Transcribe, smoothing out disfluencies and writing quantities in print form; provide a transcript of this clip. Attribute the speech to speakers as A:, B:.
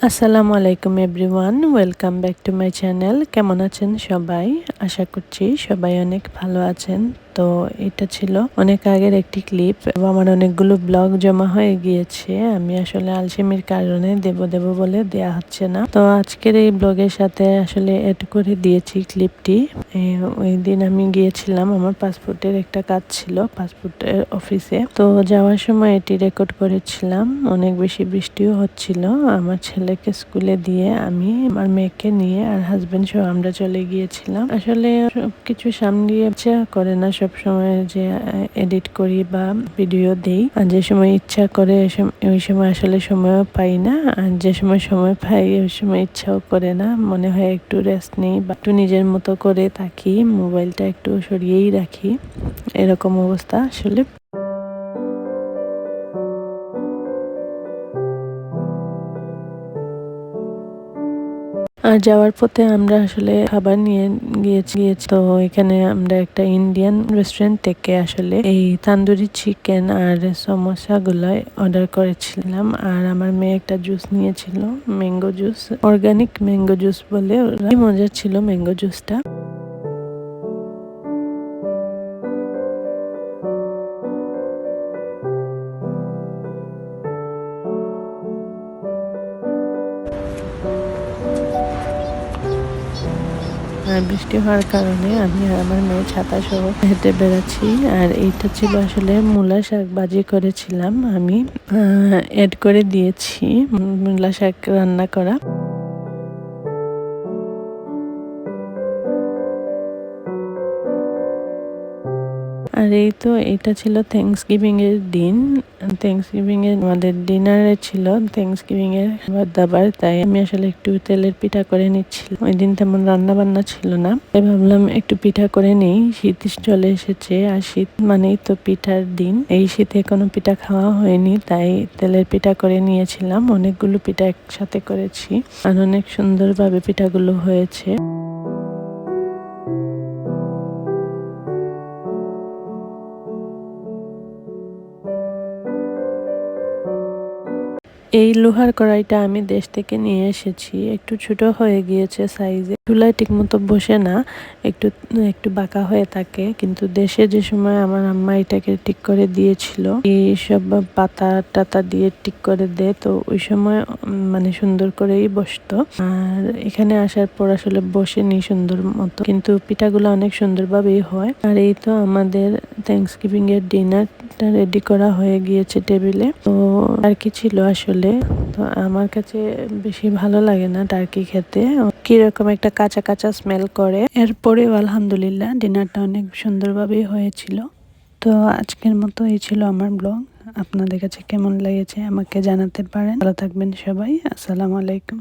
A: আসসালামু আলাইকুম everyone, welcome back to my channel. কেমন আছেন সবাই? আশা করছি সবাই অনেক ভালো আছেন। তো এটা ছিল অনেক আগের একটি ক্লিপ। আমার অনেকগুলো ব্লগ জমা হয়ে গিয়েছে, আমি আসলে আলসেমির কারণে দেব বলে দেয়া হচ্ছে না। তো আজকের এই ব্লগের সাথে আসলে এড করে দিয়েছি ক্লিপটি। ওই দিন আমি গিয়েছিলাম, আমার পাসপোর্টের একটা কাজ ছিল পাসপোর্টের অফিসে। তো যাওয়ার সময় এটি রেকর্ড করেছিলাম। অনেক বেশি বৃষ্টিও হচ্ছিল। আমার ছেলেকে স্কুলে দিয়ে আমি আমার মেয়েকে নিয়ে আর হাজবেন্ড সহ আমরা চলে গিয়েছিলাম। আসলে সবকিছু সামলিয়ে ইচ্ছা করে না সব সময় যে এডিট করি বা ভিডিও দেই, আর যে সময় ইচ্ছা করে ওই সময় আসলে সময়ও পাই না, আর যে সময় পাই ওই সময় ইচ্ছাও করে না। মনে হয় একটু রেস্ট নেই বা একটু নিজের মতো করে থাকি, মোবাইলটা একটু সরিয়েই রাখি, এরকম অবস্থা আসলে। আর যাওয়ার পথে আমরা আসলে খাবার নিয়ে গিয়েছি। তো এখানে আমরা একটা ইন্ডিয়ান রেস্টুরেন্ট থেকে আসলে এই তান্দুরি চিকেন আর সমোসা গুলো অর্ডার করেছিলাম। আর আমার মেয়ে একটা জুস নিয়েছিল, mango juice, organic mango juice বলে। ওরা মজার ছিল ম্যাঙ্গো জুসটা। আর বৃষ্টি হওয়ার কারণে আমি আর আমার মেয়ে ছাতা সহ হেঁটে বেড়াচ্ছি। আর এইটা ছিল আসলে মূলা শাক ভাজি করেছিলাম, আমি এড করে দিয়েছি মূলা শাক রান্না করা। আর এই তো এটা ছিল থ্যাঙ্কসগিভিং এর দিন। থ্যাঙ্কসগিভিং এর আমাদের ডিনারে ছিল থ্যাঙ্কসগিভিং এর খাবার দাবার, তাই আমি আসলে একটু তেলের পিঠা করে নিচ্ছিলাম। ওই দিন তেমন রান্না বান্না ছিল না, তাই ভাবলাম একটু পিঠা করে নেই। শীত চলে এসেছে, আর শীত মানেই তো পিঠার দিন। এই শীতে কোনো পিঠা খাওয়া হয়নি, তাই তেলের পিঠা করে নিয়েছিলাম। অনেকগুলো পিঠা একসাথে করেছি, আর অনেক সুন্দরভাবে পিঠাগুলো হয়েছে। এই লোহার কড়াইটা আমি দেশ থেকে নিয়ে এসেছি, একটু ছোট হয়ে গিয়েছে সাইজে, চুলায় ঠিক মতো বসে না, একটু একটু বাঁকা হয়ে থাকে। কিন্তু দেশে যে সময় আমার আম্মা এটাকে ঠিক করে দিয়েছিল, এই সব পাতা টাতা দিয়ে ঠিক করে দেয়, তো ওই সময় মানে সুন্দর করেই বসতো। আর এখানে আসার পর আসলে বসেনি সুন্দর মতো, কিন্তু পিঠাগুলো অনেক সুন্দরভাবেই হয়। আর এই তো আমাদের থ্যাঙ্কসগিভিং এর ডিনারটা রেডি করা হয়ে গিয়েছে টেবিলে। তো আর কি ছিল আসলে, তো আমার কাছে বেশি ভালো লাগে না টার্কি খেতে, কিরকম একটা কাঁচা কাঁচা স্মেল করে। এরপরেও আলহামদুলিল্লাহ ডিনারটা অনেক সুন্দরভাবেই হয়েছিল। তো আজকের মতো এই ছিল আমার ব্লগ। আপনাদের কাছে কেমন লেগেছে আমাকে জানাতে পারেন। ভালো থাকবেন সবাই। আসসালামু আলাইকুম।